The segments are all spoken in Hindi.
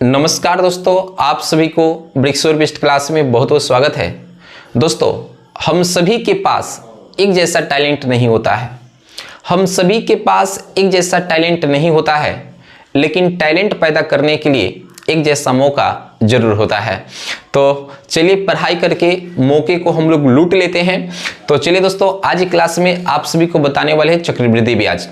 नमस्कार दोस्तों, आप सभी को ब्रिक्स और बेस्ट क्लास में बहुत बहुत स्वागत है। दोस्तों, हम सभी के पास एक जैसा टैलेंट नहीं होता है। हम सभी के पास एक जैसा टैलेंट नहीं होता है, लेकिन टैलेंट पैदा करने के लिए एक जैसा मौका जरूर होता है। तो चलिए पढ़ाई करके मौके को हम लोग लूट लेते हैं। तो चलिए दोस्तों, आज की क्लास में आप सभी को बताने वाले हैं चक्रवृद्धि ब्याज।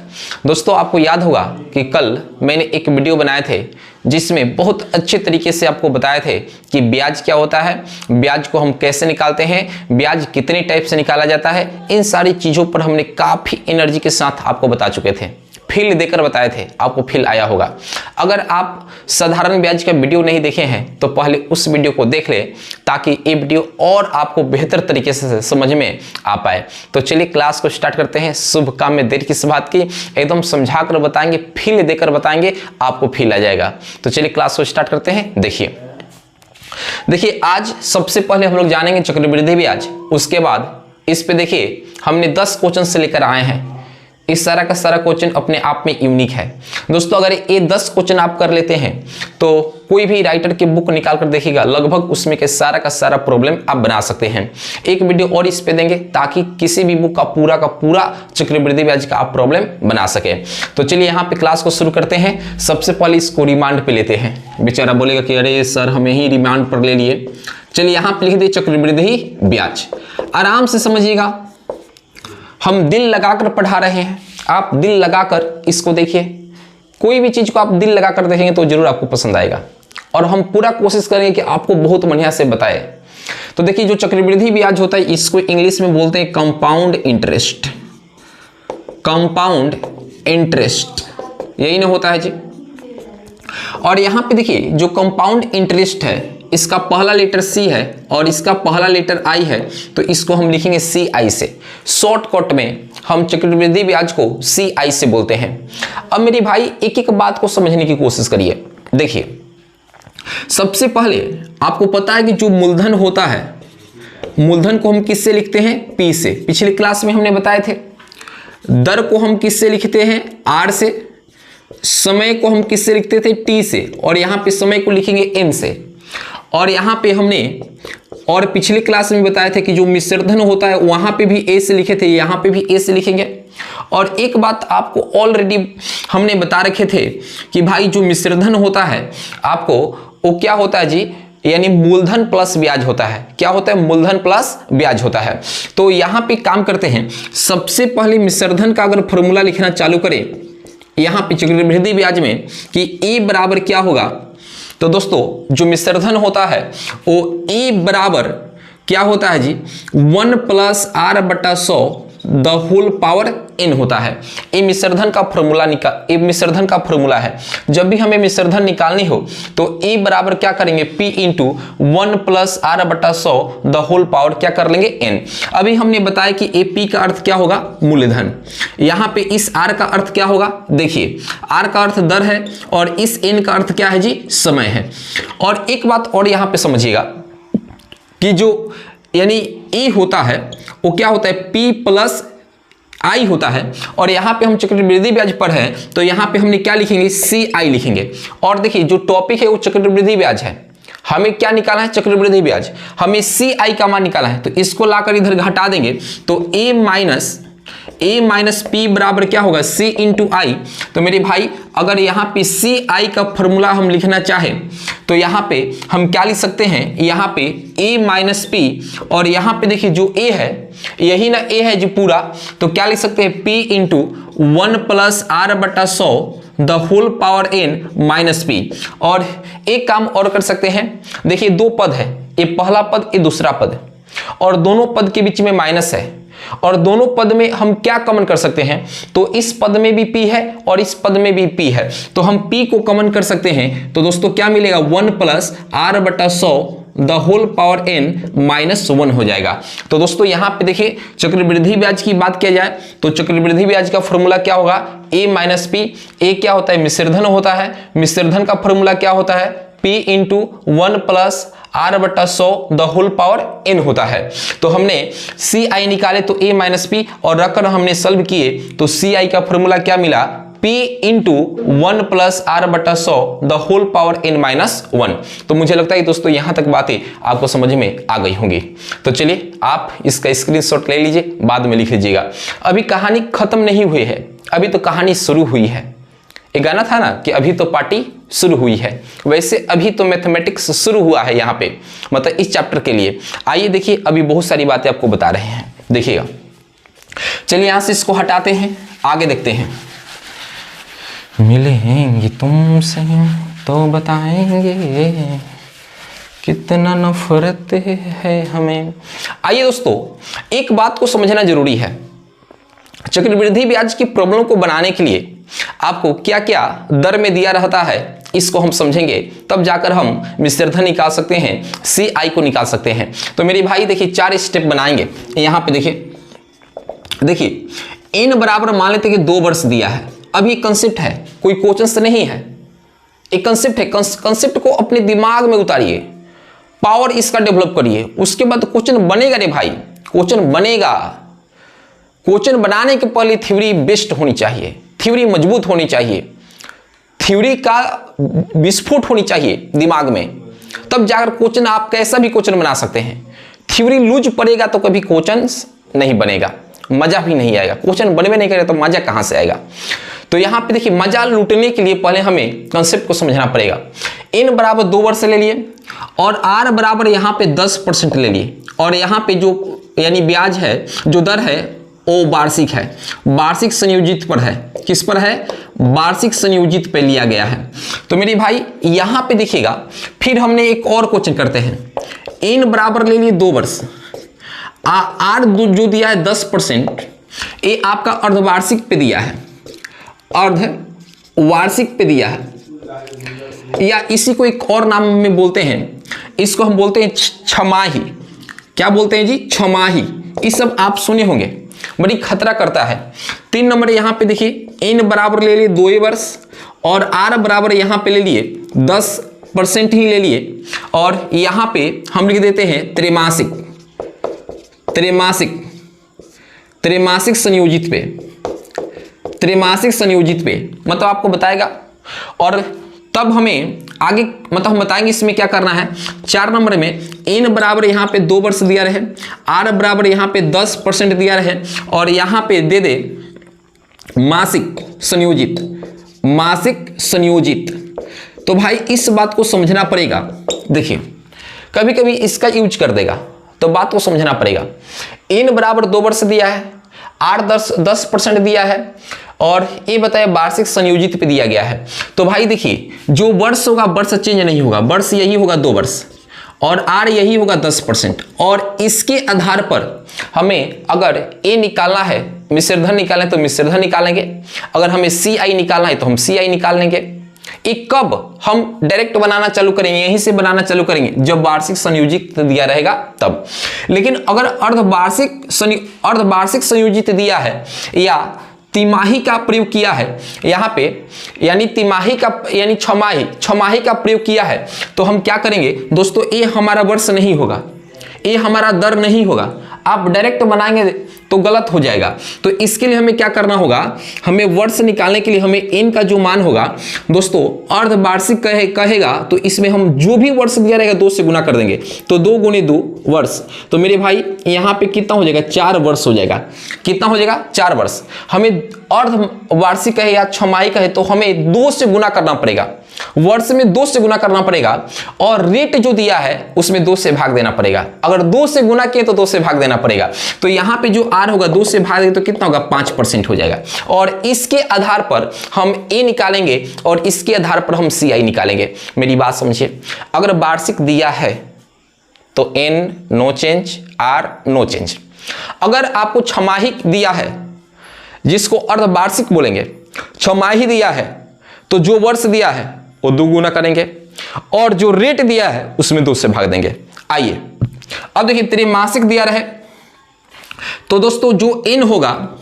दोस्तों, आपको याद होगा कि कल मैंने एक वीडियो बनाए थे जिसमें बहुत अच्छे तरीके से आपको बताए थे कि ब्याज क्या होता है, ब्याज को हम कैसे निकालते हैं, ब्याज कितने टाइप से निकाला जाता है। इन सारी चीज़ों पर हमने काफ़ी एनर्जी के साथ आपको बता चुके थे, फील देकर बताए थे। आपको फील आया होगा। अगर आप साधारण ब्याज का वीडियो नहीं देखे हैं तो पहले उस वीडियो को देख ले, ताकि ये वीडियो और आपको बेहतर तरीके से समझ में आ पाए। तो चलिए क्लास को स्टार्ट करते हैं। शुभ काम में देर किस बात की, एकदम समझा कर बताएंगे, फील देकर बताएंगे, आपको फील आ जाएगा। तो चलिए क्लास को स्टार्ट करते हैं। देखिए आज सबसे पहले हम लोग जानेंगे चक्रवृद्धि ब्याज। उसके बाद इस पे देखिए हमने 10 क्वेश्चन से लेकर आए हैं। इस सारा का सारा क्वेश्चन अपने आप में यूनिक है। दोस्तों, अगर ये 10 क्वेश्चन आप कर लेते हैं तो कोई भी राइटर की बुक निकाल कर देखिएगा, लगभग उसमें के सारा का सारा प्रॉब्लम आप बना सकते हैं। एक वीडियो और इस पे देंगे ताकि किसी भी बुक का पूरा चक्रवृद्धि ब्याज का आप प्रॉब्लम बना सके। तो चलिए यहाँ पे क्लास को शुरू करते हैं। सबसे पहले इसको रिमांड पे लेते हैं। बेचारा बोलेगा कि अरे सर हमें ही रिमांड पर ले लिए। चलिए यहाँ पे लिख दिए चक्रवृद्धि ब्याज। आराम से समझिएगा, हम दिल लगाकर पढ़ा रहे हैं। आप दिल लगाकर इसको देखिए। कोई भी चीज को आप दिल लगाकर देखेंगे तो जरूर आपको पसंद आएगा, और हम पूरा कोशिश करेंगे कि आपको बहुत बढ़िया से बताए। तो देखिए, जो चक्रवृद्धि ब्याज होता है इसको इंग्लिश में बोलते हैं कंपाउंड इंटरेस्ट। कंपाउंड इंटरेस्ट यही ना होता है जी। और यहां पे देखिए जो कंपाउंड इंटरेस्ट है, इसका पहला लेटर सी है और इसका पहला लेटर आई है, तो इसको हम लिखेंगे सी आई से। शॉर्टकट में हम चक्रवृद्धि ब्याज को सी आई से बोलते हैं। अब मेरे भाई एक एक बात को समझने की कोशिश करिए। देखिए, सबसे पहले आपको पता है कि जो मूलधन होता है, मूलधन को हम किससे लिखते हैं? पी से। पिछले क्लास में हमने बताए थे। दर को हम किससे लिखते हैं? आर से। समय को हम किससे लिखते थे? टी से। और यहां पे समय को लिखेंगे एन से। और यहां पे हमने और पिछले क्लास में बताया था कि जो मिश्रधन होता है वहां पे भी ए से लिखे थे, यहां पे भी ए से लिखेंगे। और एक बात आपको ऑलरेडी हमने बता रखे थे कि भाई जो मिश्रधन होता है आपको वो क्या होता है जी, यानी मूलधन प्लस ब्याज होता है। क्या होता है? मूलधन प्लस ब्याज होता है। तो यहां पे काम करते हैं। सबसे पहले मिश्रधन का अगर फॉर्मूला लिखना चालू करें यहां पे चक्रवृद्धि ब्याज में कि ए बराबर क्या होगा, तो दोस्तों जो मिश्रधन होता है वो ए बराबर क्या होता है जी, 1 + r/100 the whole power n होता है। ये मिश्रधन का फॉर्मूला है। जब भी हमें मिश्रधन निकालनी हो तो ए बराबर क्या करेंगे, p × 1 + r/100 the whole power क्या कर लेंगे, n। अभी हमने बताया कि ए p का अर्थ क्या होगा, मूलधन। यहाँ पे इस r का अर्थ क्या होगा, देखिए r का अर्थ दर है और इस n का अर्थ क्या है जी, समय है। और एक बात और यहाँ पे समझिएगा कि जो यानी e होता है वो क्या होता है, p + i होता है। और यहाँ पे हम चक्रवृद्धि ब्याज पर है तो यहाँ पे हमने क्या लिखेंगे, सी आई लिखेंगे। और देखिए जो टॉपिक है वो चक्रवृद्धि ब्याज है। हमें क्या निकालना है, चक्रवृद्धि ब्याज। हमें सी आई का मान निकालना है, तो इसको लाकर इधर घटा देंगे तो a माइनस p बराबर क्या होगा, c × i। तो मेरे भाई अगर यहाँ पे सी आई का फॉर्मूला हम लिखना चाहें तो यहाँ पे हम क्या लिख सकते हैं, यहाँ पे a - p। और यहाँ पे देखिए जो a है यही ना a है जी पूरा, तो क्या लिख सकते हैं, p × 1 + r/100 the whole power n - p। और एक काम और कर सकते हैं। देखिए दो पद है, ये पहला पद ये दूसरा पद, और दोनों पद के बीच में माइनस है। और दोनों पद में हम क्या कॉमन कर सकते हैं, तो इस पद में भी p है और इस पद में भी p है, तो हम p को कॉमन कर सकते हैं। तो दोस्तों क्या मिलेगा, 1 + r/100 the whole power n - 1 हो जाएगा। तो दोस्तों यहाँ पे देखिए चक्रवृद्धि ब्याज की बात किया जाए तो चक्रवृद्धि ब्याज का फॉर्मूला क्या होगा, a - p। a क्या होता है, मिश्रधन होता है। मिश्रधन का फॉर्मूला क्या होता है, p × 1 + r/100 the whole power n होता है। तो हमने सी आई निकाले तो a - p और रखकर हमने सॉल्व किए तो सी आई का फॉर्मूला क्या मिला, P इंटू 1 प्लस आर बटा 100 द होल पावर n-1। तो मुझे लगता है दोस्तों यहां तक बातें आपको समझ में आ गई होंगी। तो चलिए आप इसका स्क्रीनशॉट ले लीजिए, बाद में लिख लीजिएगा। अभी कहानी खत्म नहीं हुई है, अभी तो कहानी शुरू हुई है। एक गाना था ना कि अभी तो पार्टी शुरू हुई है, वैसे अभी तो मैथमेटिक्स शुरू हुआ है यहाँ पे, मतलब इस चैप्टर के लिए। आइए देखिए, अभी बहुत सारी बातें आपको बता रहे हैं, देखिएगा। चलिए यहां से इसको हटाते हैं, आगे देखते हैं। मिलेंगे तुमसे तो बताएंगे कितना नफरत है हमें। आइए दोस्तों, एक बात को समझना जरूरी है। चक्रवृद्धि ब्याज की प्रॉब्लम को बनाने के लिए आपको क्या क्या दर में दिया रहता है, इसको हम समझेंगे, तब जाकर हम मिश्रधन निकाल सकते हैं, CI को निकाल सकते हैं। तो मेरे भाई देखिए 4 स्टेप बनाएंगे। यहाँ पे देखिए n बराबर मान लेते कि 2 वर्ष दिया है। अब ये कंसेप्ट है, कोई क्वेश्चन नहीं है, एक कंसेप्ट है। कंसेप्ट को अपने दिमाग में उतारिए, पावर इसका डेवलप करिए, उसके बाद क्वेश्चन बनेगा रे भाई, क्वेश्चन बनेगा। क्वेश्चन बनाने के पहले थ्योरी बेस्ट होनी चाहिए, थ्योरी मजबूत होनी चाहिए, थ्योरी का विस्फोट होनी चाहिए दिमाग में, तब जाकर क्वेश्चन आप कैसा भी क्वेश्चन बना सकते हैं। थ्योरी लूज पड़ेगा तो कभी क्वेश्चन नहीं बनेगा, मजा भी नहीं आएगा। क्वेश्चन बनवे नहीं करेगा तो मजा कहां से आएगा। तो यहां पे देखिए, मजा लूटने के लिए पहले हमें कंसेप्ट को समझना पड़ेगा। n बराबर 2 वर्ष ले लिए और r बराबर यहां पे 10% ले लिए, और यहां पे जो यानी ब्याज है, जो दर है वो वार्षिक है, वार्षिक संयोजित पर है। किस पर है? वार्षिक संयोजित पे लिया गया है। तो मेरे भाई यहां पे देखिएगा, फिर हमने एक और क्वेश्चन करते हैं। n बराबर ले लिए 2 वर्ष, r जो दिया है 10%, ये आपका अर्धवार्षिक पे दिया है, अर्धवार्षिक पे दिया है, या इसी को एक और नाम में बोलते हैं, इसको हम बोलते हैं छमाही। क्या बोलते हैं जी? छमाही। ये सब आप सुने होंगे, बड़ी खतरा करता है। 3 नंबर यहां पे देखिए, n बराबर ले लिए 2 वर्ष और r बराबर यहां पे ले लिए 10% ही ले लिए, और यहां पे हम लिख देते हैं त्रैमासिक, त्रैमासिक, त्रैमासिक संयोजित पे, त्रैमासिक संयोजित पे मतलब आपको बताएगा। और तब हमें आगे मतलब हम बताएंगे इसमें क्या करना है। 4 नंबर में n बराबर यहाँ पे 2 वर्ष दिया रहे, r बराबर यहाँ पे 10% दिया रहे, और यहाँ पे दे दे मासिक संयोजित, मासिक संयोजित। तो भाई इस बात को समझना पड़ेगा। देखिए कभी कभी इसका यूज कर देगा, तो बात को समझना पड़ेगा। n बराबर 2 वर्ष दिया है, r 10% दिया है, और ये बताया वार्षिक संयोजित पे दिया गया है। तो भाई देखिए, जो वर्ष होगा वर्ष चेंज नहीं होगा, वर्ष यही होगा 2 वर्ष, और r यही होगा 10%, और इसके आधार पर हमें अगर a निकालना है, मिश्रधन निकालें तो मिश्रधन निकालेंगे, अगर हमें CI निकालना है तो हम CI निकाल लेंगे। एक कब हम डायरेक्ट बनाना चालू करेंगे, यहीं से बनाना चालू करेंगे जब वार्षिक संयोजित दिया रहेगा तब। लेकिन अगर अर्धवार्षिक संयोजित दिया है या तिमाही का प्रयोग किया है यहाँ पे, यानी तिमाही का यानी छमाही का प्रयोग किया है, तो हम क्या करेंगे दोस्तों, ये हमारा वर्ष नहीं होगा, ये हमारा दर नहीं होगा। आप डायरेक्ट बनाएंगे तो गलत हो जाएगा। तो इसके लिए हमें क्या करना होगा, हमें वर्ष निकालने के लिए हमें n का जो मान होगा दोस्तों अर्धवार्षिक कहेगा, तो इसमें हम जो भी वर्ष दिया रहेगा 2 से गुना कर देंगे, तो 2 गुणे 2 वर्ष। तो मेरे भाई यहाँ पे कितना हो जाएगा, 4 वर्ष हो जाएगा। कितना हो जाएगा, 4 वर्ष। हमें अर्धवार्षिक कहे या छमाही कहे तो हमें 2 से गुना करना पड़ेगा, वर्ष में 2 से गुना करना पड़ेगा, और रेट जो दिया है उसमें 2 से भाग देना पड़ेगा। अगर 2 से गुना किए तो 2 से भाग देना पड़ेगा। तो यहाँ पे जो r होगा 2 से भाग देंगे तो कितना होगा, 5% हो जाएगा। और इसके आधार पर हम a निकालेंगे और इसके आधार पर हम CI निकालेंगे। मेरी बात समझिए, अगर वार्षिक दिया है तो n no change, r no change. अगर आपको छमाही दिया है, जिसको अर्धवार्षिक बोलेंगे, छमाही दिया है, तो जो वर्ष दिया है वो 2 गुना करेंगे, और जो रेट दिया है उसमें 2 से भाग देंगे। आइए अब देखिए, त्रैमासिक दिया रहे तो दोस्तों जो n होगा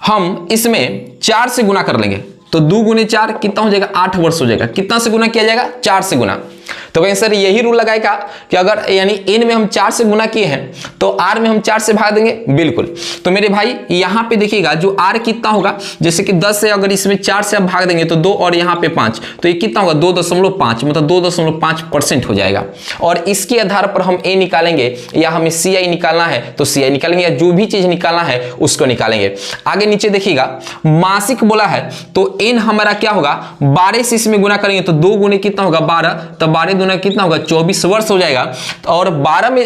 हम इसमें 4 से गुना कर लेंगे, तो 2 गुने 4 कितना हो जाएगा, 8 वर्ष हो जाएगा। कितना से गुना किया जाएगा, 4 से गुना। तो कहीं सर यही रूल लगाएगा कि अगर यानी n में हम 4 से गुना किए हैं तो r में हम 4 से भाग देंगे, बिल्कुल। तो मेरे भाई यहाँ पे देखिएगा जो r कितना होगा, जैसे कि 10 से अगर इसमें 4 से आप भाग देंगे तो 2 और यहाँ पे 5, तो ये कितना होगा 2.5, मतलब 2.5% हो जाएगा। और इसके आधार पर हम a निकालेंगे या हमें ci निकालना है तो ci निकालेंगे, या जो भी चीज निकालना है उसको निकालेंगे। आगे नीचे देखिएगा मासिक बोला है तो n हमारा क्या होगा 12 से इसमें गुना करेंगे तो 2 गुने कितना होगा 12, तो 12 दूना कितना होगा 24 वर्ष हो जाएगा। और 12 में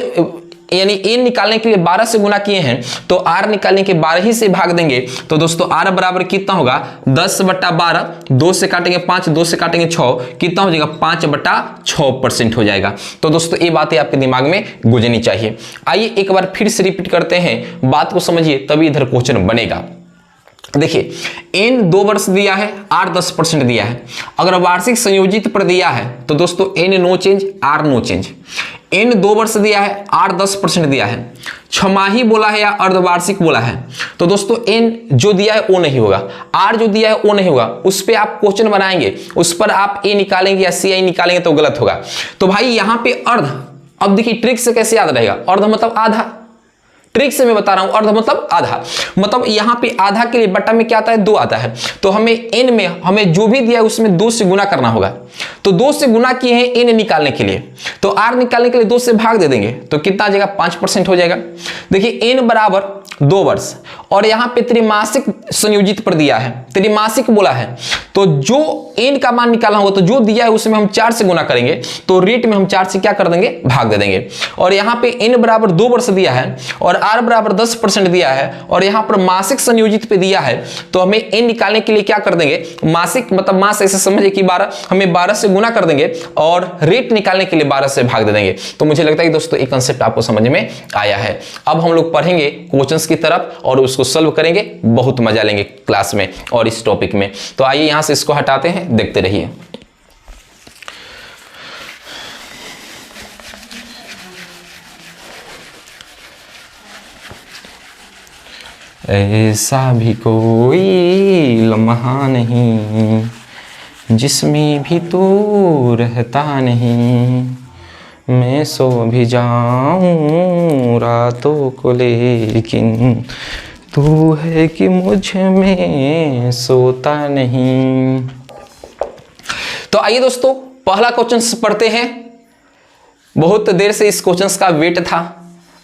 यानी n निकालने के लिए 12 से गुना किए हैं तो r निकालने के 12 ही से भाग देंगे, तो दोस्तों r बराबर कितना होगा 10/12, 2 से काटेंगे 5, 2 से काटेंगे 6, कितना हो जाएगा 5/6% हो जाएगा। तो दोस्तों ये बातें आपके दिमाग में गुजरनी चाहिए। आइए एक बार फिर से रिपीट करते हैं, बात को समझिए तभी इधर क्वेश्चन बनेगा। देखिए n 2 वर्ष दिया है, r 10% दिया है। अगर वार्षिक संयोजित पर दिया है तो दोस्तों n no change r no change. n 2 वर्ष दिया है, r 10% दिया है। छमाही बोला है या अर्धवार्षिक बोला है तो दोस्तों n जो दिया है वो नहीं होगा, r जो दिया है वो नहीं होगा। उस पर आप क्वेश्चन बनाएंगे, उस पर आप a निकालेंगे या ci निकालेंगे तो गलत होगा। तो भाई यहाँ पे अर्ध, अब देखिए ट्रिक से कैसे याद रहेगा, अर्ध मतलब आधा, ट्रिक से मैं बता रहा हूं, अर्ध मतलब आधा, मतलब यहां पे आधा के लिए बटा में क्या आता है 2 आता है, तो हमें n में हमें जो भी दिया है उसमें 2 से गुना करना होगा। तो 2 से गुना किए हैं n निकालने के लिए, तो r निकालने के लिए 2 से भाग दे देंगे तो कितना आ जाएगा 5% हो जाएगा। देखिए n बराबर 2 वर्ष और यहाँ पे त्रिमासिक संयोजित पर दिया है, त्रिमासिक बोला है तो जो n का मान निकालना होगा तो जो दिया है उसमें हम 4 से गुना करेंगे तो रेट में हम 4 से क्या कर देंगे भाग दे देंगे। और यहाँ पे n बराबर 2 वर्ष दिया है और r बराबर 10% दिया है और यहाँ पर मासिक संयोजित पे दिया है तो हमें n निकालने के लिए क्या कर देंगे, मासिक मतलब मास ऐसे समझिए कि 12, हमें 12 से गुना कर देंगे और रेट निकालने के लिए 12 से भाग दे देंगे। तो मुझे लगता है कि दोस्तों ये कंसेप्ट आपको समझ में आया है। अब हम लोग पढ़ेंगे क्वेश्चंस की तरफ और उसको सॉल्व करेंगे, बहुत मजा लेंगे क्लास में और इस टॉपिक में। तो आइए यहां से इसको हटाते हैं, देखते रहिए। ऐसा भी कोई लम्हा नहीं जिसमें भी तू रहता नहीं, मैं सो भी जाऊं रातों को लेकिन तू है कि मुझ में सोता नहीं। तो आइए दोस्तों पहला क्वेश्चन पढ़ते हैं। बहुत देर से इस क्वेश्चन का वेट था,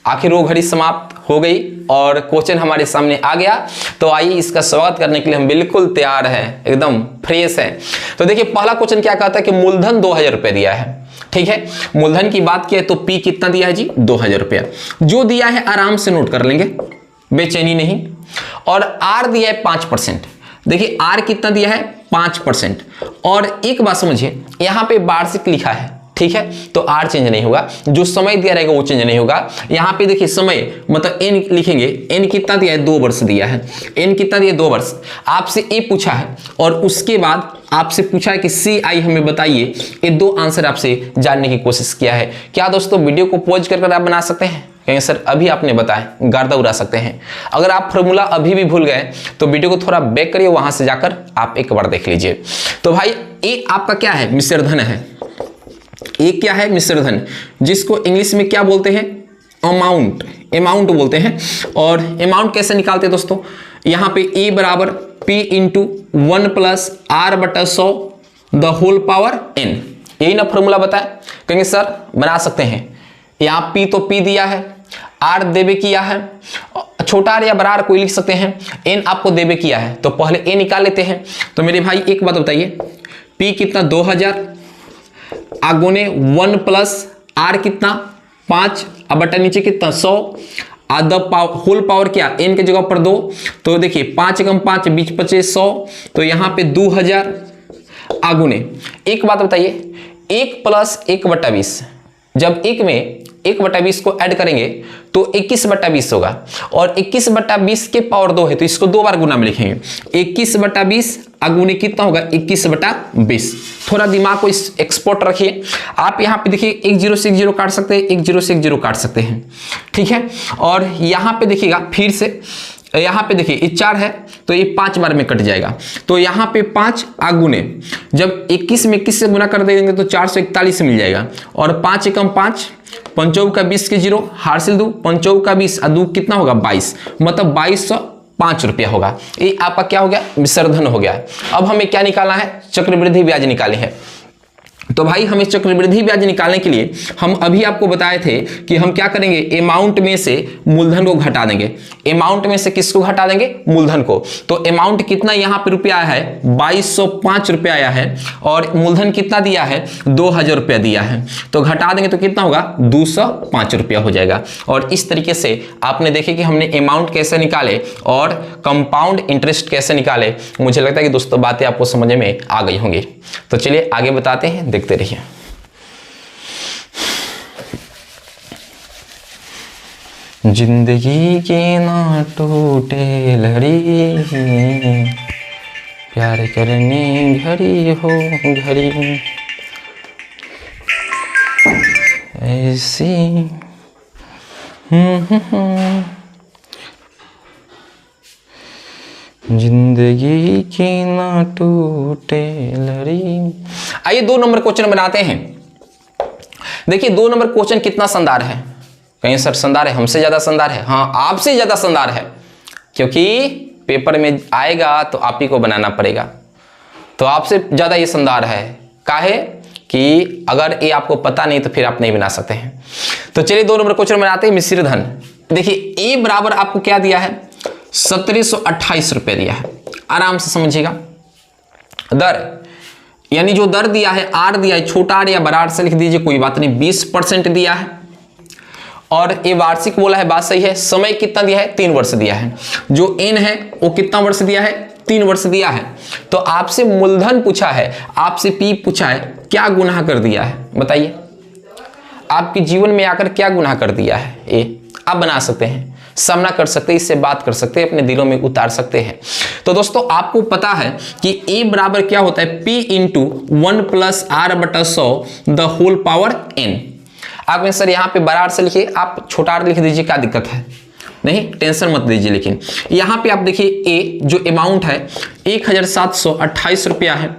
आखिर वो घड़ी समाप्त हो गई और क्वेश्चन हमारे सामने आ गया। तो आइए इसका स्वागत करने के लिए हम बिल्कुल तैयार हैं, एकदम फ्रेश हैं। तो देखिए पहला क्वेश्चन क्या कहता है कि मूलधन 2000 रुपये दिया है, ठीक है। मूलधन की बात किया तो P कितना दिया है जी 2000 रुपया, जो दिया है आराम से नोट कर लेंगे, बेचैनी नहीं। और R दिया है 5%, देखिए R कितना दिया है 5%। और एक बात समझिए यहाँ पे वार्षिक लिखा है, ठीक है, तो R चेंज नहीं होगा, जो समय दिया रहेगा वो चेंज नहीं होगा। यहाँ पे देखिए समय मतलब n लिखेंगे, n कितना दिया है 2 वर्ष दिया है, n कितना दिया है 2 वर्ष। आपसे a पूछा है और उसके बाद आपसे पूछा है कि ci हमें बताइए, ये 2 आंसर आपसे जानने की कोशिश किया है। क्या दोस्तों वीडियो को पॉज कर आप बना सकते हैं? कहेंगे सर अभी आपने बताया, गर्दा उड़ा सकते हैं। अगर आप फॉर्मूला अभी भी भूल गए तो वीडियो को थोड़ा बैक करिए, वहां से जाकर आप एक बार देख लीजिए। तो भाई ये आपका क्या है, मिश्रधन है। ये क्या है, मिश्रधन, जिसको इंग्लिश में क्या बोलते हैं, अमाउंट, अमाउंट बोलते हैं। और अमाउंट कैसे निकालते हैं दोस्तों, यहाँ पे a बराबर p इंटू 1 प्लस r बटा 100 द होल पावर n, यही ना फॉर्मूला बताए। कहेंगे सर बना सकते हैं, यहाँ p तो p दिया है, r देवे किया है, छोटा r या बड़ा r कोई लिख सकते हैं, n आपको देवे किया है, तो पहले a निकाल लेते हैं। तो मेरे भाई एक बात बताइए, p कितना 2000 आगुने 1 प्लस r कितना 5 अब बटा नीचे कितना 100 आधा होल पावर क्या n के जगह पर 2, तो देखिए 5 कम 5 बीच बचे 100, तो यहाँ पे 2000 आगुने। एक बात बताइए 1 प्लस 1/20, जब 1 में 1/20 को ऐड करेंगे तो 21/20 होगा और 21/20 के पावर 2 है तो इसको 2 बार गुना में लिखेंगे। 21/20 अगुने कितना होगा 21/20। थोड़ा दिमाग को इस एक्सपोर्ट रखिए। आप यहाँ पे देखिए 1 0 से 1 0 काट सकते हैं, 1 0 से 1 0 काट सकते हैं, ठीक है। और यहाँ पे देखिएगा फिर से यहाँ पे देखिए ये 4 है तो ये 5 बार में कट जाएगा, तो यहाँ पे 5 गुने, जब 21 में 21 से गुना कर देंगे तो 441 मिल जाएगा, और 5 एकम 5, 5 का 20 के 0, हासिल 2, 5 का 20 और 2 कितना होगा 22, मतलब 2205 रुपया होगा। ये आपका क्या हो गया, विसर्धन हो गया। अब हमें क्या निकालना है, चक्रवृद्धि ब्याज निकाले हैं। तो भाई हमें चक्रवृद्धि ब्याज निकालने के लिए हम अभी आपको बताए थे कि हम क्या करेंगे, अमाउंट में से मूलधन को घटा देंगे। अमाउंट में से किसको घटा देंगे, मूलधन को। तो अमाउंट कितना यहाँ पे रुपया आया है, 2205 रुपया आया है, और मूलधन कितना दिया है, 2000 रुपया दिया है। तो घटा देंगे तो कितना होगा, 205 रुपया हो जाएगा। और इस तरीके से आपने देखे कि हमने अमाउंट कैसे निकाले और कंपाउंड इंटरेस्ट कैसे निकाले। मुझे लगता है कि दोस्तों बातें आपको समझ में आ गई होंगी। तो चलिए आगे बताते हैं, देखते रहिए। जिंदगी की ना टूटे लड़ी, प्यार करने घड़ी हो घड़ी ऐसी। जिंदगी की ना टूटे लड़ी। आइए 2 नंबर क्वेश्चन बनाते हैं। देखिए 2 नंबर क्वेश्चन कितना शानदार है, कहीं सर शानदार है, हमसे ज्यादा शानदार है, हाँ आपसे ज्यादा शानदार है, क्योंकि पेपर में आएगा तो आप ही को बनाना पड़ेगा। तो आपसे ज्यादा ये शानदार है, काहे कि अगर ये आपको पता नहीं तो फिर आप नहीं बना सकते हैं। तो चलिए 2 नंबर क्वेश्चन बनाते हैं, मिश्रधन। देखिए ए बराबर आपको क्या दिया है, 1728 रुपये दिया है। आराम से समझिएगा। दर यानी जो दर दिया है, आर दिया है, छोटा आर या बड़ा आर से लिख दीजिए, कोई बात नहीं, 20% दिया है। और ये वार्षिक बोला है, बात सही है। समय कितना दिया है, 3 वर्ष दिया है। जो एन है वो कितना वर्ष दिया है, 3 वर्ष दिया है। तो आपसे मूलधन पूछा है, आपसे पी पूछा है, क्या गुनाह कर दिया है बताइए, आपके जीवन में आकर क्या गुनाह कर दिया है। ये आप बना सकते हैं, सामना कर सकते हैं, इससे बात कर सकते हैं, अपने दिलों में उतार सकते हैं। तो दोस्तों आपको पता है कि ए बराबर क्या होता है, P इंटू 1 प्लस आर बटा 100 द होल पावर n। आप में सर यहाँ पे बड़ा आर से लिखिए, आप छोटा आर लिख दीजिए, क्या दिक्कत है, नहीं टेंशन मत दीजिए। लेकिन यहाँ पे आप देखिए ए जो अमाउंट है 1728 रुपया है।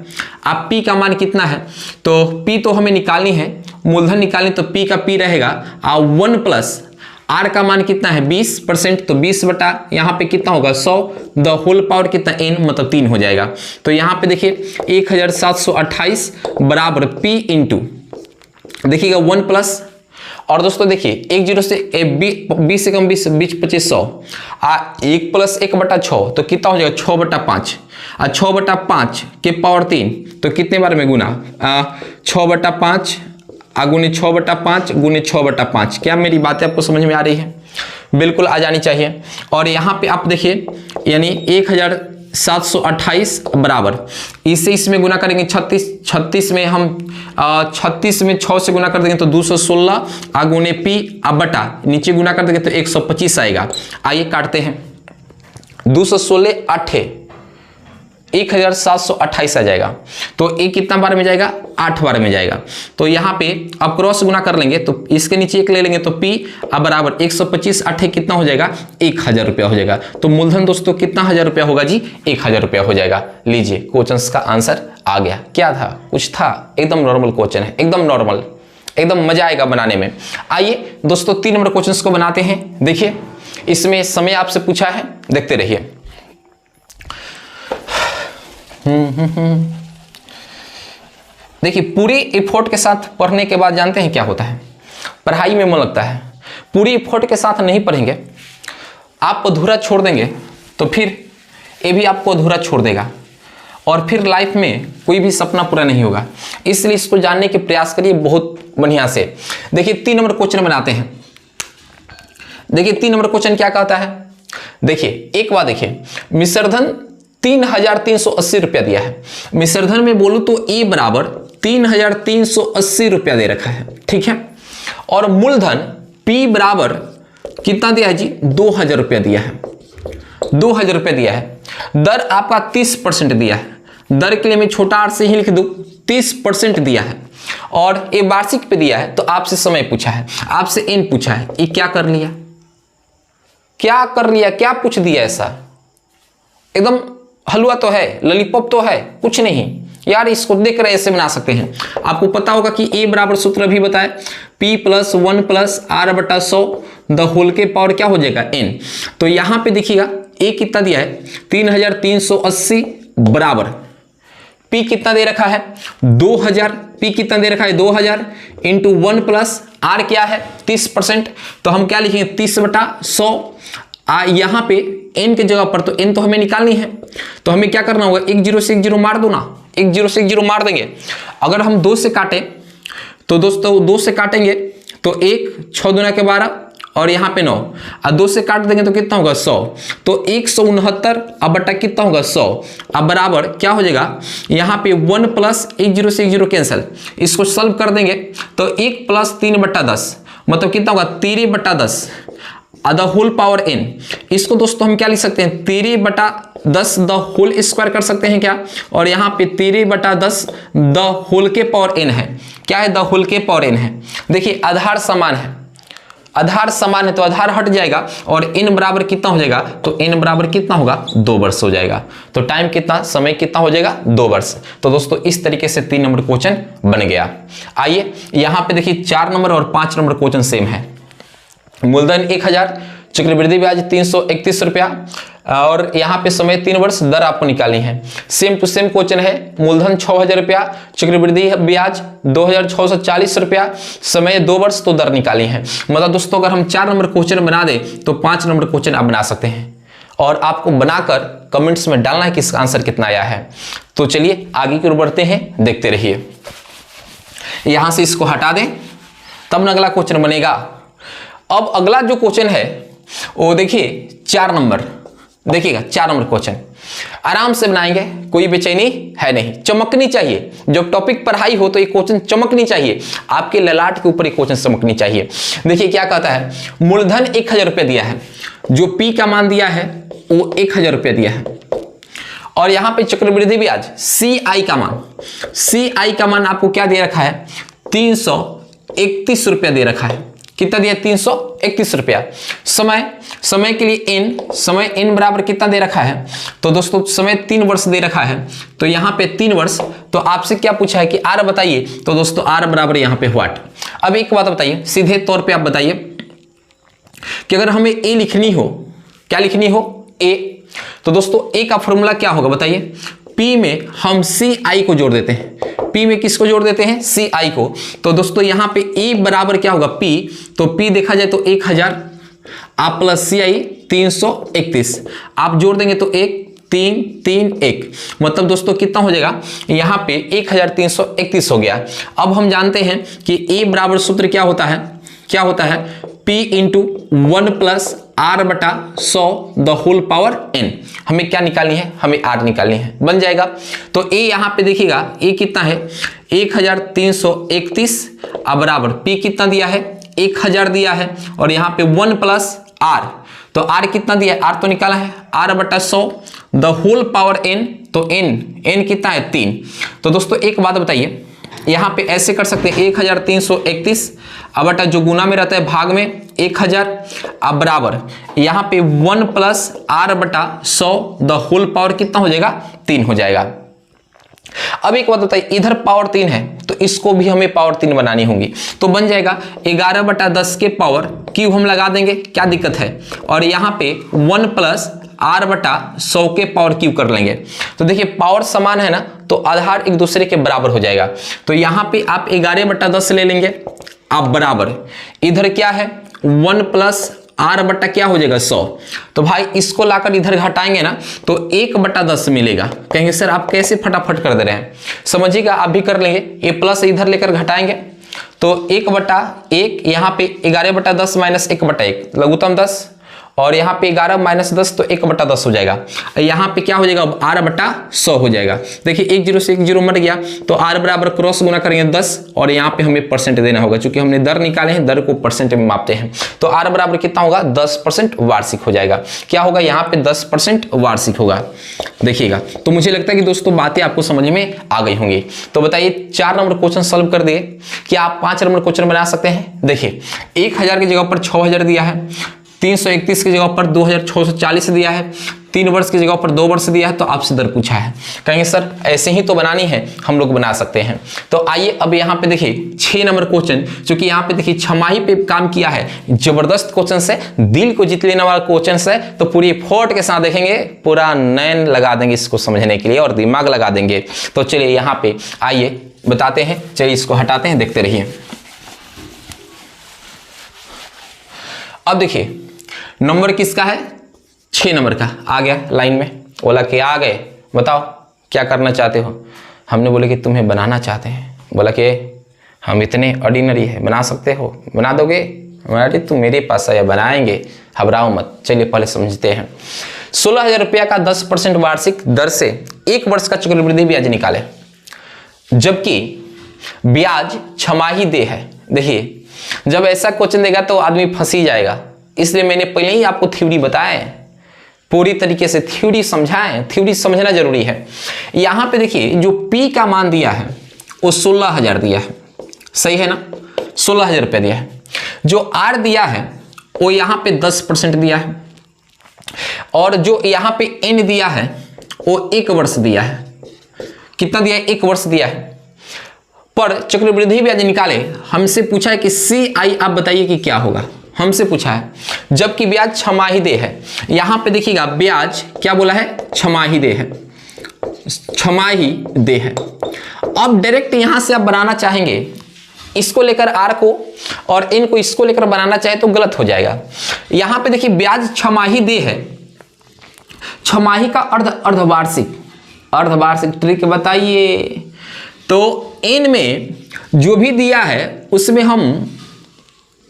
आप पी का मान कितना है, तो पी तो हमें निकालनी है, मूलधन निकालनी, तो पी का पी रहेगा 1 प्लस आर का मान कितना है 20%, तो 20 बटा यहाँ पे कितना होगा 100 द होल पावर कितना n, मतलब 3 हो जाएगा। तो यहाँ पे देखिए 1728 बराबर p इंटू देखिएगा 1 प्लस, और दोस्तों देखिए 1 0 से 20 से कम 20 20 25 100 1 प्लस 1 बटा 6 तो कितना हो जाएगा 6 बटा 5 और 6 बटा 5 के पावर 3 तो कितने बार में गुना 6 बटा 5 गुने 6 बटा 5 गुने 6 बटा 5। क्या मेरी बातें आपको समझ में आ रही है, बिल्कुल आ जानी चाहिए। और यहाँ पे आप देखिए यानी 1728 बराबर इसे इसमें गुना करेंगे 36 में हम 36 में 6 से गुना कर देंगे तो 216 गुने पी बटा नीचे गुना कर देंगे तो 125 आएगा। आइए काटते हैं, 216 8 1728 आ जाएगा, तो एक कितना बार में जाएगा 8 बार में जाएगा। तो यहाँ पे अब क्रॉस गुना कर लेंगे तो इसके नीचे 1 ले लेंगे तो पी बराबर 125 8 कितना हो जाएगा 1000 रुपया हो जाएगा। तो मूलधन दोस्तों कितना 1000 रुपया होगा जी, 1000 रुपया हो जाएगा। लीजिए क्वेश्चन का आंसर आ गया। क्या था, कुछ था, एकदम नॉर्मल क्वेश्चन है, एकदम नॉर्मल, एकदम मजा आएगा बनाने में। आइए दोस्तों 3 नंबर क्वेश्चन को बनाते हैं। देखिए इसमें समय आपसे पूछा है, देखते रहिए। देखिए पूरी एफर्ट के साथ पढ़ने के बाद जानते हैं क्या होता है, पढ़ाई में मन लगता है। पूरी एफर्ट के साथ नहीं पढ़ेंगे, आप अधूरा छोड़ देंगे तो फिर ये भी आपको अधूरा छोड़ देगा और फिर लाइफ में कोई भी सपना पूरा नहीं होगा। इसलिए इसको जानने के प्रयास करिए बहुत बढ़िया से। देखिए 3 नंबर क्वेश्चन बनाते हैं। देखिए 3 नंबर क्वेश्चन क्या कहता है, देखिए एक बार देखिए, मिश्रधन 3380 रुपया दिया है। मिश्रधन में बोलूं तो ए बराबर 3380 रुपया दे रखा है, ठीक है। और मूलधन पी बराबर कितना दिया है जी, 2000 रुपया दिया है, 2000 रुपया दिया है। दर आपका 30% दिया है, दर के लिए मैं छोटा आर से ही लिख दूं, 30% दिया है। और ये वार्षिक पे दिया है, तो आपसे समय पूछा है, आपसे एन पूछा है, ये क्या कर लिया, क्या कर लिया, क्या पूछ दिया ऐसा, एकदम हलवा तो है, लॉलीपॉप तो है, कुछ नहीं यार। इसको देख रहे ऐसे बना सकते हैं। आपको पता होगा कि ए बराबर सूत्र भी बताए p + 1 + r/100 द होल के पावर क्या हो जाएगा n। तो यहां पे देखिएगा ए कितना दिया है 3380 बराबर p कितना दे रखा है 2000, p कितना दे रखा है 2000 इंटू 1 + r क्या है 30%। तो हम क्या लिखेंगे 30/100। यहां पे n के जगह पर तो n तो हमें निकालनी है, तो हमें क्या करना होगा 1 0 से 1 0 मार दो ना, 1 0 से 1 0 मार देंगे। अगर हम 2 से काटें तो दोस्तों 2 से काटेंगे तो 1 6 दूना के 12 और यहाँ पे 9 और 2 से काट देंगे तो कितना होगा 100। तो 169 अब बटा कितना होगा 100 अब बराबर क्या हो जाएगा यहाँ पे 1 + 1 0 से 1 0 कैंसिल, इसको सॉल्व कर देंगे तो 1 + 3/10 मतलब कितना होगा 13/10 द होल पावर n। इसको दोस्तों हम क्या लिख सकते हैं 13/10 द होल स्क्वायर कर सकते हैं क्या, और यहाँ पे 13/10 द होल के पावर n है। क्या है द होल के पावर n है। देखिए आधार समान है, आधार समान है तो आधार हट जाएगा और n बराबर कितना हो जाएगा, तो n बराबर कितना होगा 2 वर्ष हो जाएगा। तो टाइम कितना, समय कितना हो जाएगा 2 वर्ष। तो दोस्तों इस तरीके से 3 नंबर क्वेश्चन बन गया। आइए यहाँ पे देखिए 4 नंबर और 5 नंबर क्वेश्चन सेम है। मूलधन 1000, चक्रवृद्धि ब्याज 331 रुपया और यहाँ पे समय 3 वर्ष, दर आपको निकालनी है। सेम टू सेम क्वेश्चन है। मूलधन 6000 रुपया, चक्रवृद्धि ब्याज 2640 रुपया, समय 2 वर्ष, तो दर निकाली है। मतलब दोस्तों अगर हम 4 नंबर क्वेश्चन बना दे तो 5 नंबर क्वेश्चन आप बना सकते हैं और आपको बनाकर कमेंट्स में डालना है कि इसका आंसर कितना आया है। तो चलिए आगे की ओर बढ़ते हैं, देखते रहिए। यहां से इसको हटा दें तब न अगला क्वेश्चन बनेगा। अब अगला जो क्वेश्चन है वो देखिए 4 नंबर, देखिएगा 4 नंबर क्वेश्चन आराम से बनाएंगे, कोई बेचैनी है नहीं, चमकनी चाहिए। जब टॉपिक पढ़ाई हो तो ये क्वेश्चन चमकनी चाहिए, आपके ललाट के ऊपर ये क्वेश्चन चमकनी चाहिए। देखिए क्या कहता है, मूलधन 1000 रुपया दिया है, जो पी का मान दिया है वो 1000 रुपया दिया है और यहां पे चक्रवृद्धि ब्याज CI का मान आपको क्या दे रखा है 331 रुपया दे रखा है। कितना दिया 331 रुपया। समय के लिए समय n बराबर कितना दे रखा है, तो दोस्तों समय 3 वर्ष दे रखा है। तो यहाँ पे 3 वर्ष, तो आपसे क्या पूछा है कि r बताइए, तो दोस्तों r बराबर यहाँ पे व्हाट। अब एक बात बताइए, सीधे तौर पे आप बताइए कि अगर हमें a लिखनी हो, क्या लिखनी हो a, तो दोस्तों a का फॉर्मूला क्या होगा बताइए। P में हम CI को जोड़ देते हैं, P में किसको जोड़ देते हैं CI को। तो दोस्तों यहाँ पे A बराबर क्या होगा P, तो P देखा जाए तो 1000 आप प्लस CI 331 आप जोड़ देंगे तो 1 3 3 1 मतलब दोस्तों कितना हो जाएगा यहाँ पे 1331 हो गया। अब हम जानते हैं कि A बराबर सूत्र क्या होता है P into 1 + r/100 the whole power n। हमें क्या निकालनी है, हमें r निकालनी है, बन जाएगा। तो a यहाँ पे देखिएगा a कितना है 1331 अब बराबर p कितना दिया है 1000 दिया है और यहाँ पे 1 + r, तो r कितना दिया है, r तो निकाला है r/100 the whole power n, तो n कितना है 3। तो दोस्तों एक बात बताइए, यहाँ पे ऐसे कर सकते हैं 1331 अब बटा जो गुना में रहता है भाग में 1000 अब बराबर यहाँ पे 1 + r/100 द होल पावर कितना हो जाएगा 3 हो जाएगा। अब एक बात बताइए, इधर पावर 3 है तो इसको भी हमें पावर 3 बनानी होगी, तो बन जाएगा 11/10 के पावर क्यूब हम लगा देंगे, क्या दिक्कत है, और यहाँ पे 1 + r/100 के पावर क्यूब कर लेंगे। तो देखिए पावर समान है ना, तो आधार एक दूसरे के बराबर हो जाएगा। तो यहाँ पे आप 11/10 ले लेंगे, आप बराबर इधर क्या है 1 + r/ क्या हो जाएगा 100। तो भाई इसको लाकर इधर घटाएंगे ना तो 1/10 मिलेगा। कहेंगे सर आप कैसे फटाफट कर दे रहे हैं, समझिएगा आप भी कर लेंगे। ये प्लस इधर लेकर घटाएंगे तो 1/1 यहाँ पे 11/10 - 1/1 लघुत्तम 10 और यहाँ पे 11 - 10 तो 1/10 हो जाएगा। यहाँ पे क्या हो जाएगा r/100 हो जाएगा। देखिए 1 0 से 1 0 मर गया तो r बराबर क्रॉस गुना करेंगे 10 और यहाँ पे हमें परसेंट देना होगा, क्योंकि हमने दर निकाले हैं, दर को परसेंट में मापते हैं। तो r बराबर कितना होगा 10% वार्षिक हो जाएगा। क्या होगा यहाँ पे 10% वार्षिक होगा। देखिएगा तो मुझे लगता है कि दोस्तों बातें आपको समझ में आ गई होंगी। तो बताइए 4 नंबर क्वेश्चन सॉल्व कर दिए, क्या आप 5 नंबर क्वेश्चन बना सकते हैं। देखिए 1000 की जगह पर 6000 दिया है, 331 की जगह पर 2640 दिया है, 3 वर्ष की जगह पर 2 वर्ष दिया है, तो आपसे दर पूछा है। कहेंगे सर ऐसे ही तो बनानी है, हम लोग बना सकते हैं। तो आइए अब यहाँ पे देखिए 6 नंबर क्वेश्चन, चूंकि यहाँ पे देखिए छमाही पे काम किया है, जबरदस्त क्वेश्चन है, दिल को जीत लेने वाला क्वेश्चन है, तो पूरी एफर्ट के साथ देखेंगे, पूरा नैन लगा देंगे इसको समझने के लिए और दिमाग लगा देंगे। तो चलिए यहाँ पे आइए बताते हैं, चलिए इसको हटाते हैं, देखते रहिए। अब देखिए नंबर किसका है, 6 नंबर का आ गया लाइन में। बोला कि आ गए, बताओ क्या करना चाहते हो। हमने बोले कि तुम्हें बनाना चाहते हैं। बोला कि हम इतने ऑर्डिनरी है, बना सकते हो, बना दोगे। अरे तुम मेरे पास आया, बनाएंगे, घबराओ मत। चलिए पहले समझते हैं। 16,000 रुपया का 10% वार्षिक दर से 1 वर्ष का चक्रवृद्धि ब्याज निकाले, जबकि ब्याज छमाही दे है। देखिए जब ऐसा क्वेश्चन देगा तो आदमी फंस ही जाएगा, इसलिए मैंने पहले ही आपको थ्योरी बताए, पूरी तरीके से थ्योरी समझाएं, थ्योरी समझना जरूरी है। यहां पे देखिए जो P का मान दिया है वो 16,000 दिया है, सही है ना, 16,000 रुपया दिया है। जो R दिया है वो यहां पे 10% दिया है, और जो यहां पे N दिया है वो 1 वर्ष दिया है। कितना दिया है, 1 वर्ष दिया है। पर चक्रवृद्धि ब्याज निकाले, हमसे पूछा है कि CI आप बताइए कि क्या होगा, हमसे पूछा है, जबकि ब्याज छमाही दे है। यहां पे देखिएगा ब्याज क्या बोला है, छमाही दे है, छमाही दे है। अब डायरेक्ट यहां से आप बनाना चाहेंगे इसको लेकर R को और N को इसको लेकर बनाना चाहे तो गलत हो जाएगा। यहां पे देखिए ब्याज छमाही दे है, छमाही का अर्धवार्षिक, अर्धवार्षिक ट्रिक बताइए। तो N में जो भी दिया है उसमें हम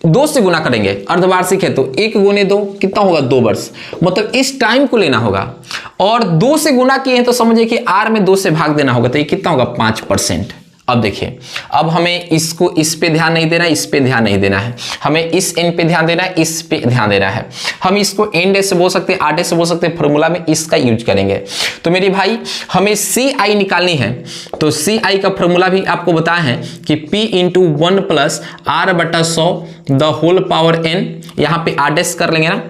2 से गुना करेंगे, अर्धवार्षिक है तो 1 गुने 2 कितना होगा, 2 वर्ष, मतलब इस टाइम को लेना होगा। और 2 से गुना किए हैं तो समझिए कि R में 2 से भाग देना होगा, तो ये कितना होगा, 5%। अब देखिए, अब हमें इसको इस पे ध्यान नहीं देना, इस पे ध्यान नहीं देना है, हमें इस N पे ध्यान देना है, इस पे ध्यान देना है। हम इसको N डे से बोल सकते हैं, R डे से बोल सकते हैं, फॉर्मूला में इसका यूज करेंगे। तो मेरे भाई हमें CI निकालनी है, तो CI का फॉर्मूला भी आपको बताया है कि P × 1 + R/100 the whole power N। यहाँ पे R डैश कर लेंगे ना,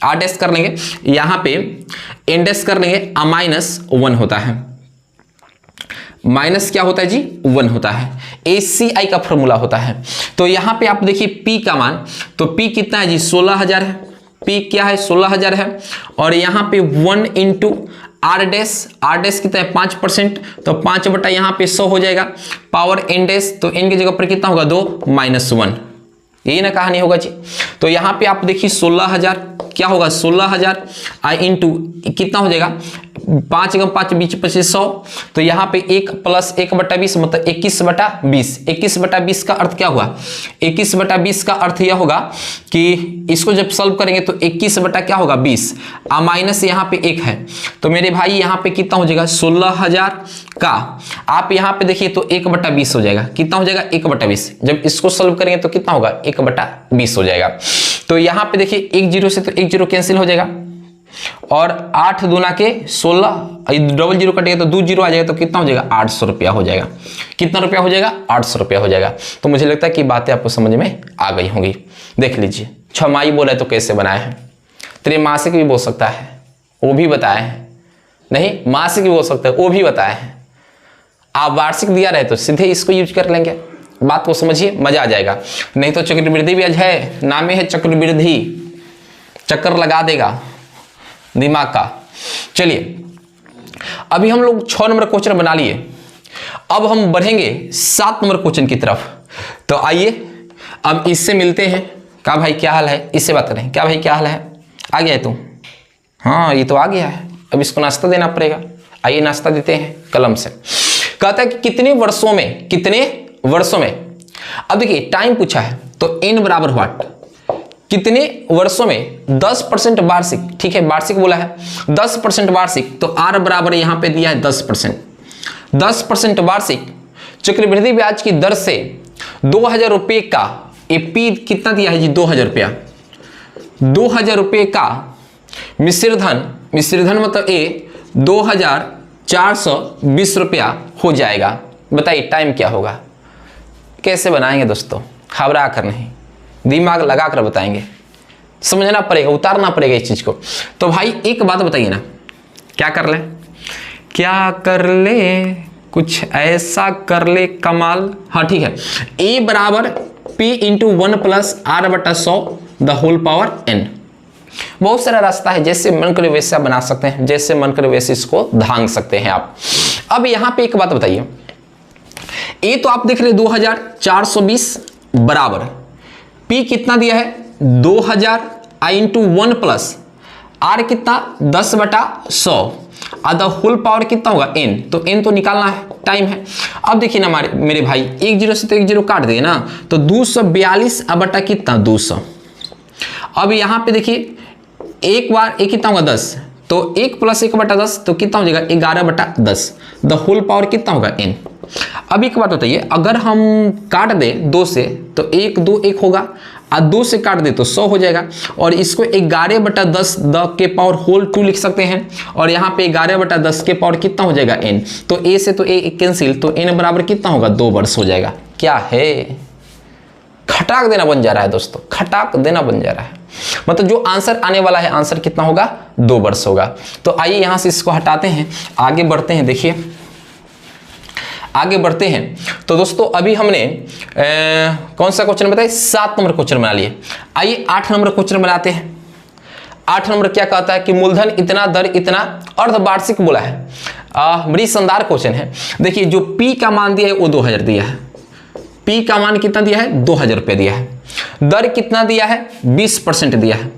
R डैश कर लेंगे, यहाँ पे N डैश कर लेंगे, -1 होता है, माइनस क्या होता है जी, 1 होता है। ACI का फॉर्मूला होता है। तो यहां पे आप देखिए P का मान, तो P कितना है जी, 16,000 है। P क्या है, 16,000 है। और यहां पे 1 × R डैश, R डैश कितना है, 5%, तो 5 बटा यहाँ पे 100 हो जाएगा। पावर N डैश, तो N की जगह पर कितना होगा, 2 -1, यही ना कहानी होगा जी। तो यहाँ पे आप देखिए 16,000 क्या होगा, 16,000 इंटू कितना हो जाएगा, 5 × 5 = 25, 100। तो यहाँ पे 1 + 1/20 मतलब 21/20। 21/20 का अर्थ क्या हुआ, 21/20 का अर्थ यह होगा कि इसको जब सॉल्व करेंगे तो 21 बटा क्या होगा, 20, माइनस यहाँ पे 1 है। तो मेरे भाई यहाँ पे कितना हो जाएगा, 16,000 का आप यहाँ पे देखिए तो 1/20 हो जाएगा। कितना हो जाएगा, 1/20। जब इसको सॉल्व करेंगे तो कितना होगा, 1/20 हो जाएगा। तो यहाँ पे देखिए 1 0 से तो 1 0 कैंसिल हो जाएगा, और 8 दूना के 16, डबल 0 कटेगा तो 2 0 आ जाएगा, तो कितना हो जाएगा, 800 रुपया हो जाएगा। कितना रुपया हो जाएगा, 800 रुपया हो जाएगा। तो मुझे लगता है कि बातें आपको समझ में आ गई होंगी। देख लीजिए, छमाही बोला है तो कैसे बनाए हैं, त्रैमासिक भी बोल सकता है, वो भी बताए हैं, नहीं मासिक भी बोल सकता है, वो भी बताए हैं। आप वार्षिक दिया रहे तो सीधे इसको यूज कर लेंगे, बात को समझिए, मजा आ जाएगा। नहीं तो चक्रवृद्धि ब्याज है, नाम ही है चक्रवृद्धि, चक्कर लगा देगा दिमाग का। चलिए अभी हम लोग 6 नंबर क्वेश्चन बना लिए, अब हम बढ़ेंगे 7 नंबर क्वेश्चन की तरफ। तो आइए अब इससे मिलते हैं। क्या भाई क्या हाल है, इससे बात करें। क्या भाई क्या हाल है, आ गया है तू, हाँ ये तो आ गया है, अब इसको नाश्ता देना पड़ेगा। आइए नाश्ता देते हैं कलम से। कहता है कि कितने वर्षों में, कितने वर्षों में, अब देखिए टाइम पूछा है तो n बराबर व्हाट, कितने वर्षों में 10% वार्षिक, ठीक है वार्षिक बोला है, 10% वार्षिक, तो R बराबर यहां पे दिया है 10%। 10% वार्षिक चक्रवृद्धि ब्याज की दर से 2,000 रुपये का, ये P कितना दिया है जी, 2,000 रुपया, 2,000 रुपये का मिश्र धन, मिश्र धन मतलब ये 2,420 रुपया हो जाएगा। बताइए टाइम क्या होगा, कैसे बनाएंगे दोस्तों, घबरा कर नहीं, दिमाग लगा कर बताएंगे। समझना पड़ेगा, उतारना पड़ेगा इस चीज को। तो भाई एक बात बताइए ना, क्या कर ले, क्या कर ले, कुछ ऐसा कर ले कमाल। हाँ ठीक है, a बराबर p इंटू 1 प्लस r बटा 100 द होल पावर n। बहुत सारा रास्ता है, जैसे मन करे वैसा बना सकते हैं, जैसे मन करे वैसे इसको धांग सकते हैं आप। अब यहां पे एक बात बताइए, ए तो आप देख रहे 2420 बराबर p कितना दिया है 2000 i इंटू 1 प्लस r कितना 10 बटा 100 द होल पावर कितना होगा n। तो n तो निकालना है, टाइम है। अब देखिए ना मेरे भाई, एक जीरो से तो एक जीरो काट दिए ना, तो 242 बटा कितना 200। अब यहाँ पे देखिए एक बार एक कितना होगा 10, तो 1 प्लस 1 बटा 10 तो कितना हो जाएगा 11 बटा 10 द होल पावर कितना होगा n। अब एक बात बताइए, अगर हम काट दे 2 से तो 1 2 1 होगा, और 2 से काट दे तो 100 हो जाएगा, और इसको 11 बटा 10 द के पावर होल 2 लिख सकते हैं, और यहाँ पे 11 बटा 10 के पावर कितना हो जाएगा n। तो a से तो a कैंसिल, तो n बराबर कितना होगा 2 वर्ष हो जाएगा। क्या है, खटाक देना बन जा रहा है दोस्तों, खटाक देना बन जा रहा है। मतलब जो आंसर आने वाला है, आंसर कितना होगा 2 वर्ष होगा। तो आइए यहां से इसको हटाते हैं, आगे बढ़ते हैं। देखिए आगे बढ़ते हैं, तो दोस्तों अभी हमने कौन सा क्वेश्चन बताया, 7 नंबर क्वेश्चन बना लिए। आइए 8 नंबर क्वेश्चन बनाते हैं। 8 नंबर क्या कहता है कि मूलधन इतना दर इतना अर्धवार्षिक बोला है। बड़ी शानदार क्वेश्चन है। देखिए जो P का मान दिया है वो 2000 दिया है, P का मान कितना दिया है 2000 रुपये दिया है, दर कितना दिया है 20% दिया है।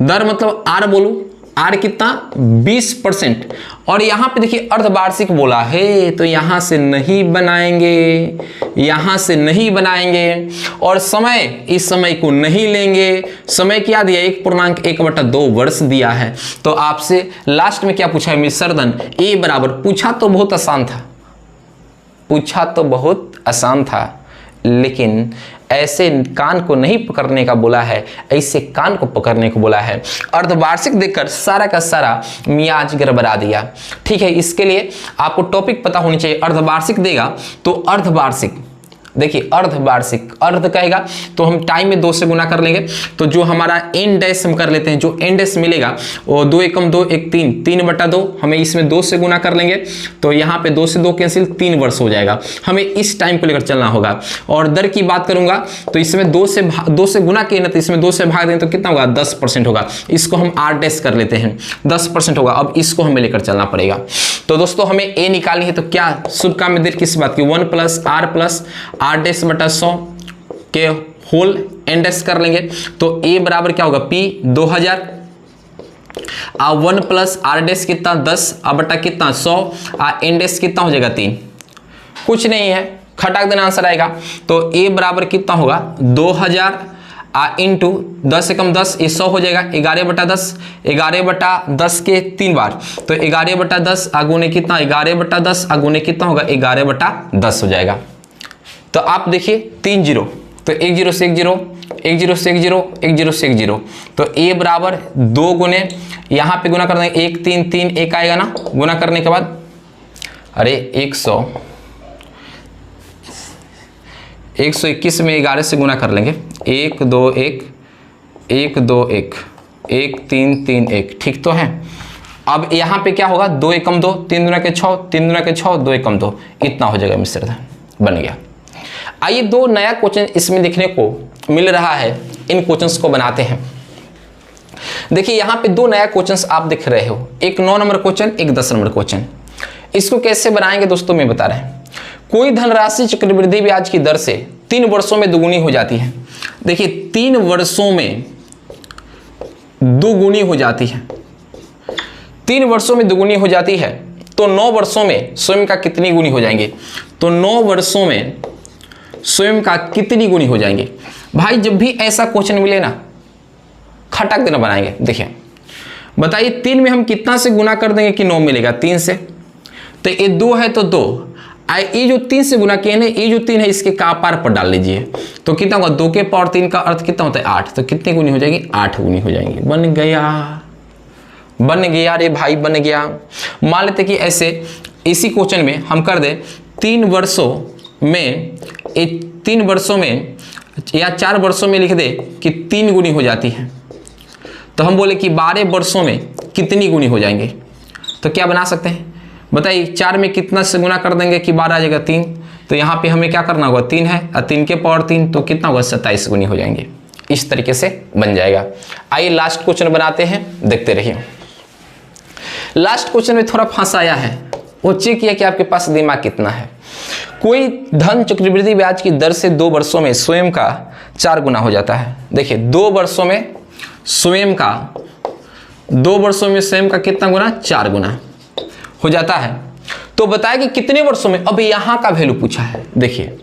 दर मतलब R बोलू, R कितना 20%, और यहां पे देखिए अर्धवार्षिक बोला है, तो यहां से नहीं बनाएंगे, यहां से नहीं बनाएंगे, और समय इस समय को नहीं लेंगे। समय क्या दिया 1.1/2 वर्ष दिया है। तो आपसे लास्ट में क्या पूछा है मिसरदन, ए बराबर, पूछा तो बहुत आसान था, पूछा तो बहुत आसान था, लेकिन ऐसे कान को नहीं पकड़ने का बोला है, ऐसे कान को पकड़ने को बोला है। अर्धवार्षिक देखकर सारा का सारा मियाज गड़बड़ा दिया। ठीक है, इसके लिए आपको टॉपिक पता होनी चाहिए। अर्धवार्षिक देगा तो अर्धवार्षिक, देखिए अर्धवार्षिक, अर्ध कहेगा तो हम टाइम में 2 से गुना कर लेंगे, तो जो हमारा एन डैश हम कर लेते हैं, जो एन डैश मिलेगा वो 2 एकम 2 1 3 3/2, हमें इसमें 2 से गुना कर लेंगे, तो यहाँ पे 2 से 2 कैंसिल, 3 वर्ष हो जाएगा। हमें इस टाइम को लेकर चलना होगा। और दर की बात करूंगा तो इसमें 2 से गुना किए ना, तो इसमें 2 से भाग दें तो कितना होगा 10% होगा। इसको हम आर डैश कर लेते हैं, 10% होगा। अब इसको हमें लेकर चलना पड़ेगा। तो दोस्तों हमें ए निकालनी है, तो क्या शुभ काम में देर किस बात की, 1 प्लस r डैश बटा 100 के होल एन डैश कर लेंगे, तो a बराबर क्या होगा p 2000, 1 प्लस r डैश कितना 10 बटा कितना 100, एन डैश कितना हो जाएगा 3, कुछ नहीं है, खटाक देना आंसर आएगा। तो a बराबर कितना होगा 2000 इंटू 10 एकम 10, ये 100 हो जाएगा, 11 बटा 10, 11 बटा 10 के 3 बार, तो 11 बटा 10 अगुने कितना, 11 बटा 10 अगुने कितना होगा 11 बटा 10 हो जाएगा। तो आप देखिए 3 जीरो, तो 1 0 से 1 0, 1 0 से 1 0, 1 0 से 1 0, तो a बराबर 2 गुने, यहाँ पे गुना करने 1 3 3 1 आएगा ना, गुना करने के बाद अरे 121 में 11 से गुना कर लेंगे, 1 2 1 1 2 1 1 3 3 1, ठीक तो है। अब यहाँ पे क्या होगा 2 एकम 2, 3 दूना के 6, 3 दूना के 6, 2 एकम 2, इतना हो जाएगा मिश्रण बन गया। आइए 2 नया क्वेश्चन इसमें देखने को मिल रहा है, इन क्वेश्चंस को बनाते हैं। देखिए यहाँ पे 2 नया क्वेश्चंस आप देख रहे हो, एक 9 नंबर क्वेश्चन, एक 10 नंबर क्वेश्चन। इसको कैसे बनाएंगे दोस्तों मैं बता रहे हैं। कोई धनराशि चक्रवृद्धि ब्याज की दर से 3 वर्षों में दुगुनी हो जाती है। देखिए 3 वर्षों में दुगुनी हो जाती है, 3 वर्षों में दुगुनी हो जाती है, तो 9 वर्षों में स्वयं का कितनी गुनी हो जाएंगे, तो 9 वर्षों में स्वयं का कितनी गुनी हो जाएंगे। भाई जब भी ऐसा क्वेश्चन मिले ना, खटक देना बनाएंगे। देखिए बताइए 3 में हम कितना से गुना कर देंगे कि 9 मिलेगा, 3 से, तो ये 2 है तो 2, ये जो 3 से गुना किए ना, ये जो 3 है इसके कापार पर डाल लीजिए, तो कितना होगा 2 के पावर 3 का अर्थ कितना होता है 8, तो कितनी गुनी हो जाएगी 8 गुनी हो जाएंगी। बन गया, बन गया रे भाई, बन गया। मान लेते कि ऐसे इसी क्वेश्चन में हम कर दें 3 वर्षों में, 3 वर्षों में या 4 वर्षों में लिख दे कि 3 गुनी हो जाती है, तो हम बोले कि 12 वर्षों में कितनी गुनी हो जाएंगे, तो क्या बना सकते हैं बताइए। 4 में कितना से गुना कर देंगे कि 12 आ जाएगा 3, तो यहाँ पे हमें क्या करना होगा 3 है और 3 के पावर 3 तो कितना होगा 27 गुनी हो जाएंगे। इस तरीके से बन जाएगा। आइए लास्ट क्वेश्चन बनाते हैं, देखते रहिए। लास्ट क्वेश्चन में थोड़ा फंसाया है, वो चेक किया कि आपके पास दिमाग कितना है। कोई धन चक्रवृद्धि ब्याज की दर से 2 वर्षों में स्वयं का 4 गुना हो जाता है। देखिए 2 वर्षों में स्वयं का 2 वर्षों में स्वयं का कितना गुना 4 गुना हो जाता है। तो बताया कि कितने वर्षों में, अब यहां का वैल्यू पूछा है। देखिए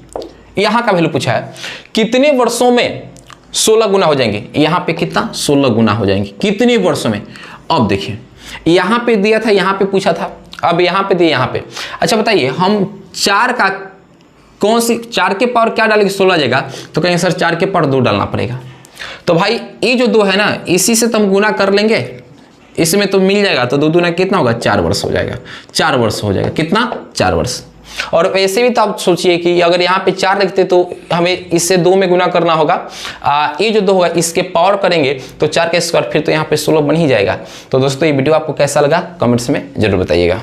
यहां का वैल्यू पूछा है कितने वर्षों में 16 गुना हो जाएंगे। यहां पे कितना 16 गुना हो जाएंगे कितने वर्षों में। अब देखिए यहां पे दिया था, यहां पे पूछा था, अब यहां पे दिया यहां पे। अच्छा बताइए हम 4 का कौन सी 4 के पावर क्या डालेंगे 16 आ जाएगा, तो कहेंगे सर 4 के पावर 2 डालना पड़ेगा। तो भाई ये जो 2 है ना इसी से तो हम गुना कर लेंगे, इसमें तो मिल जाएगा, तो 2 दूना कितना होगा 4 वर्ष हो जाएगा। 4 वर्ष हो जाएगा, कितना 4 वर्ष। और वैसे भी तो आप सोचिए कि अगर यहाँ पे 4 लिखते तो हमें इससे 2 में गुना करना होगा। ये जो 2 होगा इसके पावर करेंगे तो 4 का स्क्वायर, फिर तो यहाँ पे 16 बन ही जाएगा। तो दोस्तों ये वीडियो आपको कैसा लगा कमेंट्स में जरूर बताइएगा।